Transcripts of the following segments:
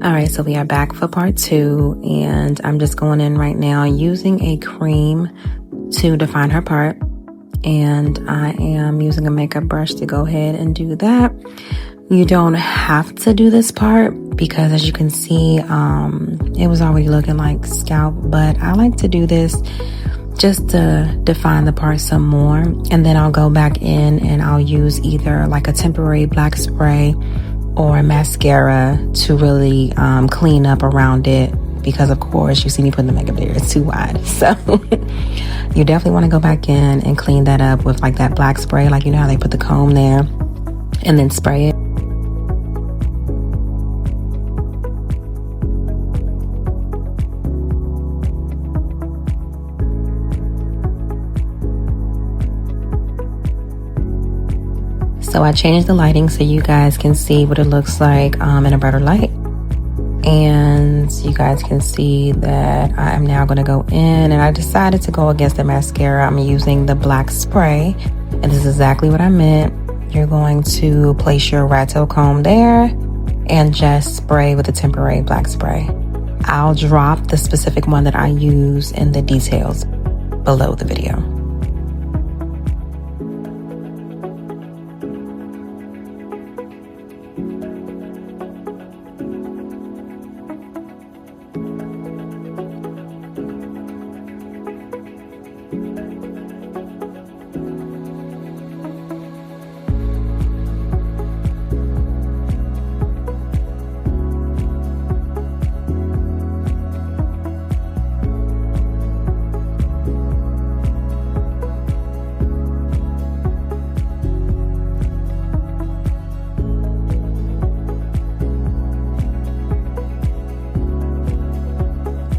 All right, so we are back for part 2, and I'm just going in right now using a cream to define her part, and I am using a makeup brush to go ahead and do that. You don't have to do this part because, as you can see, it was already looking like scalp, but I like to do this just to define the part some more, and then I'll go back in and I'll use either like a temporary black spray or mascara to really clean up around it, because of course you see me putting the makeup there, it's too wide. So you definitely want to go back in and clean that up with like that black spray, like you know how they put the comb there and then spray it. So I changed the lighting so you guys can see what it looks like in a better light. And you guys can see that I am now going to go in, and I decided to go against the mascara. I'm using the black spray, and this is exactly what I meant. You're going to place your rat tail comb there and just spray with a temporary black spray. I'll drop the specific one that I use in the details below the video.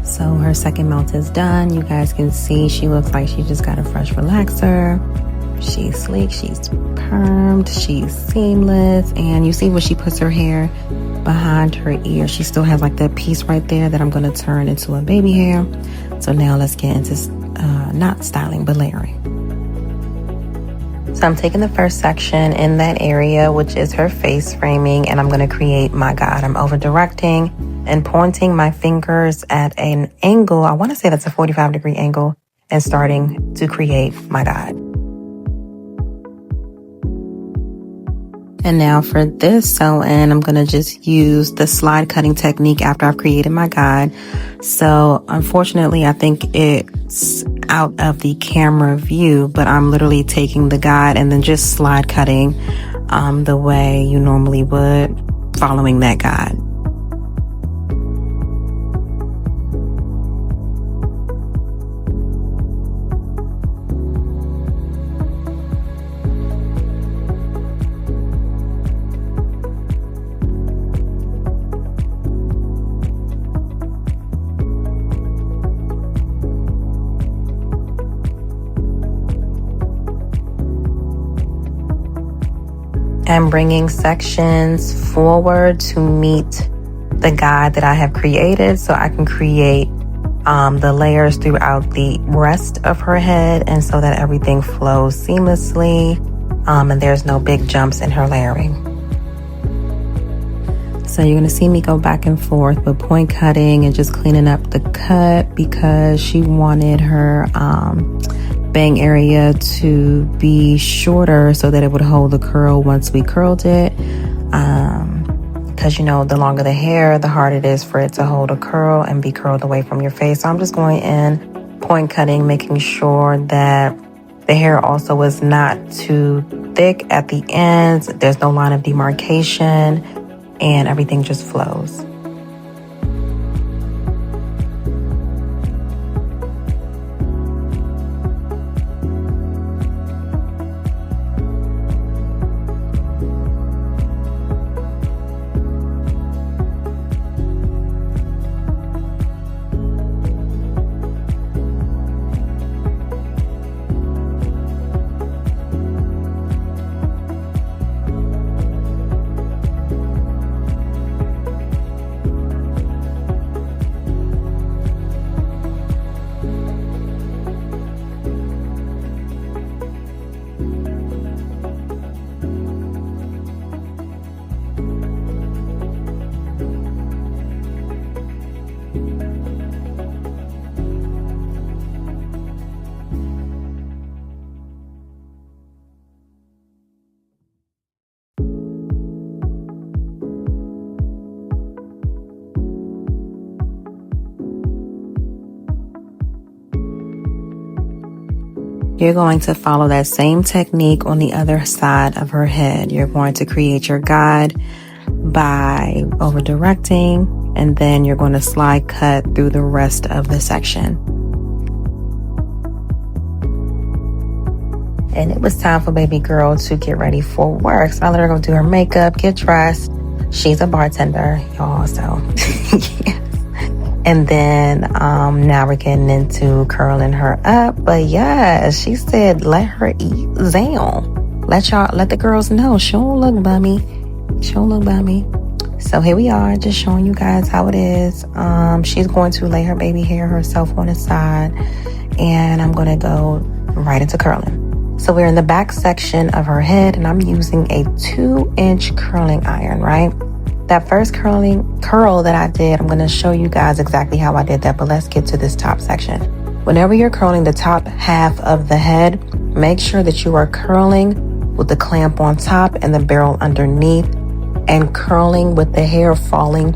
So her second melt is done. You guys can see she looks like she just got a fresh relaxer. She's sleek, she's permed, she's seamless, and you see where she puts her hair behind her ear. She still has like that piece right there that I'm going to turn into a baby hair. So now let's get into not styling but layering. So I'm taking the first section in that area, which is her face framing, and I'm going to create my God. I'm over directing and pointing my fingers at an angle. I want to say that's a 45-degree angle, and starting to create my God. And now for this sew-in, I'm going to just use the slide cutting technique after I've created my guide. So unfortunately, I think it's out of the camera view, but I'm literally taking the guide and then just slide cutting the way you normally would, following that guide. I'm bringing sections forward to meet the guide that I have created so I can create the layers throughout the rest of her head, and so that everything flows seamlessly and there's no big jumps in her layering. So you're going to see me go back and forth with point cutting and just cleaning up the cut, because she wanted her bang area to be shorter so that it would hold the curl once we curled it, because you know, the longer the hair, the harder it is for it to hold a curl and be curled away from your face. So I'm just going in, point cutting, making sure that the hair also is not too thick at the ends, there's no line of demarcation, and everything just flows. You're going to follow that same technique on the other side of her head. You're going to create your guide by over directing, and then you're going to slide cut through the rest of the section. And it was time for baby girl to get ready for work. So I let her go do her makeup, get dressed. She's a bartender, y'all, so yeah. And then now we're getting into curling her up. But yeah, she said let her eat down. Let the girls know she don't look bummy. She don't look bummy. So here we are, just showing you guys how it is. She's going to lay her baby hair herself on the side, and I'm gonna go right into curling. So we're in the back section of her head, and I'm using a 2-inch curling iron, right? That first curl that I did, I'm going to show you guys exactly how I did that, but let's get to this top section. Whenever you're curling the top half of the head, make sure that you are curling with the clamp on top and the barrel underneath, and curling with the hair falling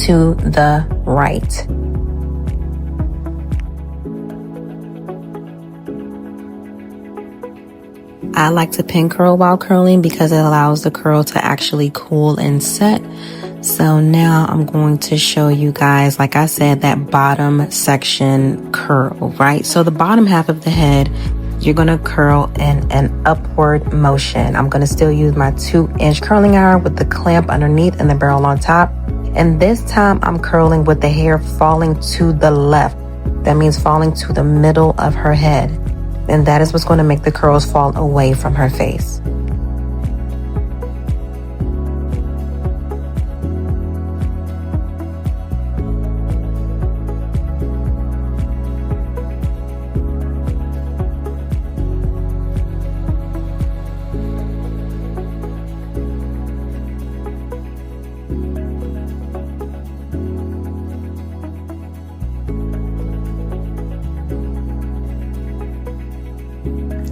to the right. I like to pin curl while curling because it allows the curl to actually cool and set. So now I'm going to show you guys, like I said, that bottom section curl, right? So the bottom half of the head, you're going to curl in an upward motion. I'm going to still use my 2-inch curling iron with the clamp underneath and the barrel on top. And this time I'm curling with the hair falling to the left. That means falling to the middle of her head. And that is what's going to make the curls fall away from her face.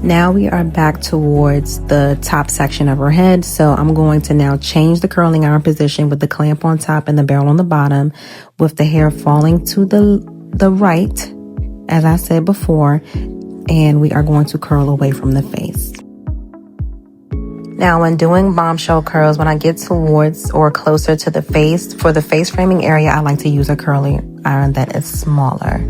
Now we are back towards the top section of her head. So I'm going to now change the curling iron position with the clamp on top and the barrel on the bottom, with the hair falling to the right, as I said before, and we are going to curl away from the face. Now, when doing bombshell curls, when I get towards or closer to the face, for the face framing area, I like to use a curling iron that is smaller.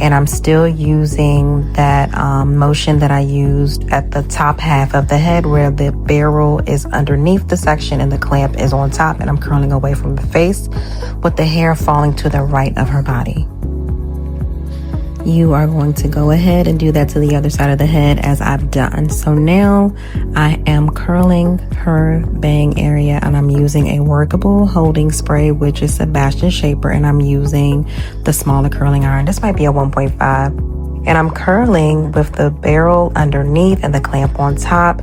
And I'm still using that motion that I used at the top half of the head, where the barrel is underneath the section and the clamp is on top, and I'm curling away from the face with the hair falling to the right of her body. You are going to go ahead and do that to the other side of the head as I've done. So now I am curling her bang area, and I'm using a workable holding spray, which is Sebastian Shaper, and I'm using the smaller curling iron. This might be a 1.5. And I'm curling with the barrel underneath and the clamp on top,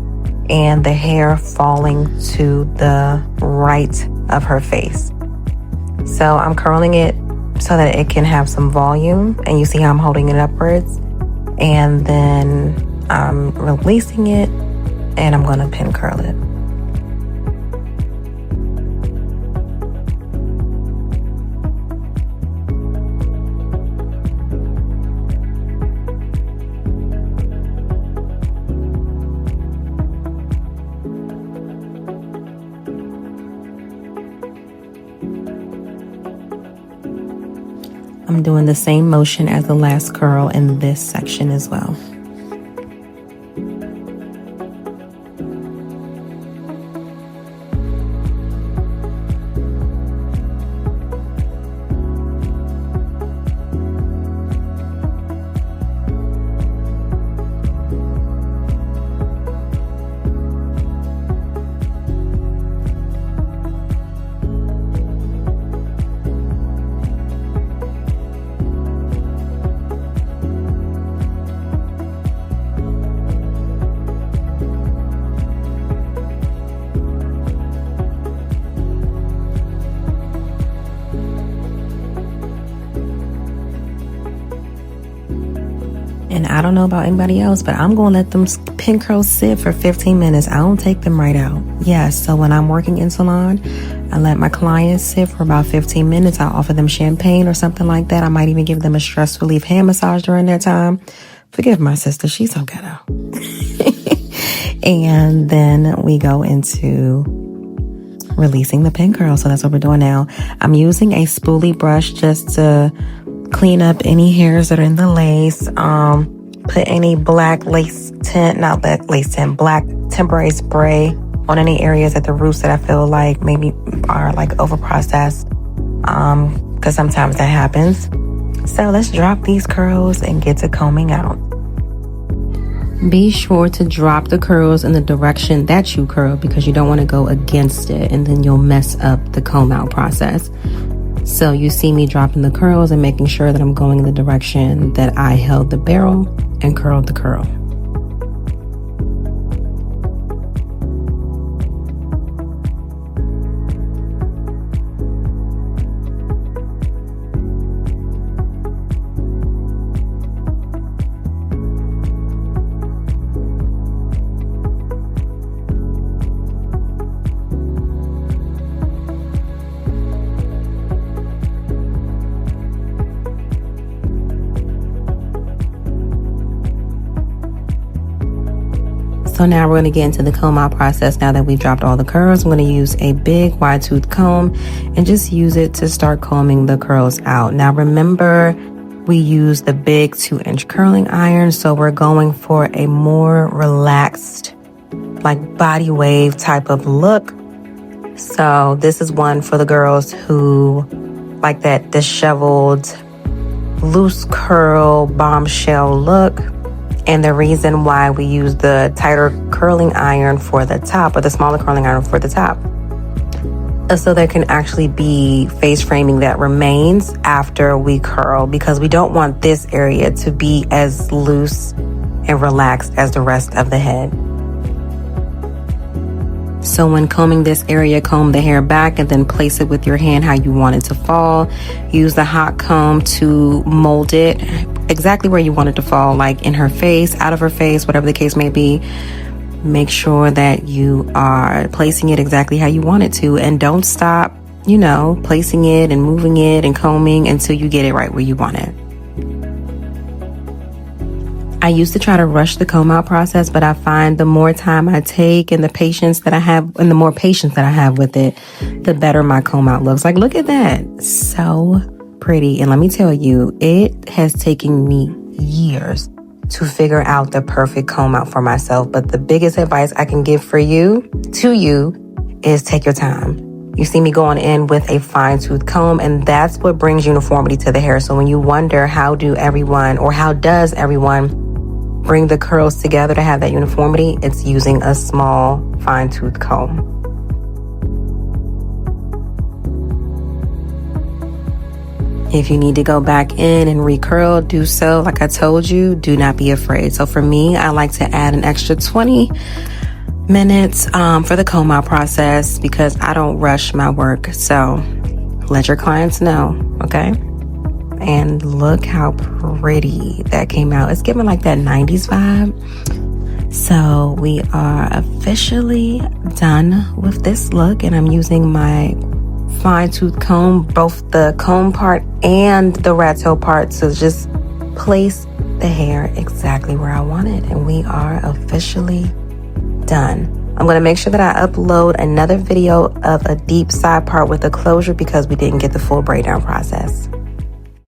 and the hair falling to the right of her face. So I'm curling it so that it can have some volume, and you see how I'm holding it upwards, and then I'm releasing it, and I'm going to pin curl it. I'm doing the same motion as the last curl in this section as well. And I don't know about anybody else, but I'm going to let them pin curls sit for 15 minutes. I don't take them right out. Yes, so when I'm working in salon, I let my clients sit for about 15 minutes. I offer them champagne or something like that. I might even give them a stress relief hand massage during that time Forgive my sister, she's so ghetto. And then we go into releasing the pin curl. So that's what we're doing now. I'm using a spoolie brush just to clean up any hairs that are in the lace. Put any black black temporary spray on any areas at the roots that I feel like maybe are like over processed. Because sometimes that happens. So let's drop these curls and get to combing out. Be sure to drop the curls in the direction that you curl because you don't want to go against it and then you'll mess up the comb out process. So you see me dropping the curls and making sure that I'm going in the direction that I held the barrel and curled the curl. So now we're going to get into the comb out process. Now that we've dropped all the curls, I'm going to use a big wide tooth comb and just use it to start combing the curls out. Now remember, we use the big 2-inch curling iron, so we're going for a more relaxed, like body wave type of look. So this is one for the girls who like that disheveled, loose curl, bombshell look. And the reason why we use the tighter curling iron for the top, or the smaller curling iron for the top, is so there can actually be face framing that remains after we curl, because we don't want this area to be as loose and relaxed as the rest of the head. So when combing this area, comb the hair back and then place it with your hand how you want it to fall. Use the hot comb to mold it exactly where you want it to fall, like in her face, out of her face, whatever the case may be. Make sure that you are placing it exactly how you want it to, and don't stop, placing it and moving it and combing until you get it right where you want it. I used to try to rush the comb out process, but I find the more time I take and the patience that I have, and the more patience that I have with it, the better my comb out looks. Like, look at that. So pretty. And let me tell you, it has taken me years to figure out the perfect comb out for myself. But the biggest advice I can give to you, is take your time. You see me going in with a fine tooth comb, and that's what brings uniformity to the hair. So when you wonder how does everyone bring the curls together to have that uniformity, it's using a small fine tooth comb. If you need to go back in and recurl, do so. Like I told you, do not be afraid. So for me, I like to add an extra 20 minutes for the comb out process because I don't rush my work. So let your clients know, okay? And look how pretty that came out. It's giving like that 90s vibe. So we are officially done with this look, and I'm using my fine tooth comb, both the comb part and the rat tail part, to just place the hair exactly where I want it. And we are officially done. I'm going to make sure that I upload another video of a deep side part with a closure because we didn't get the full braid down process.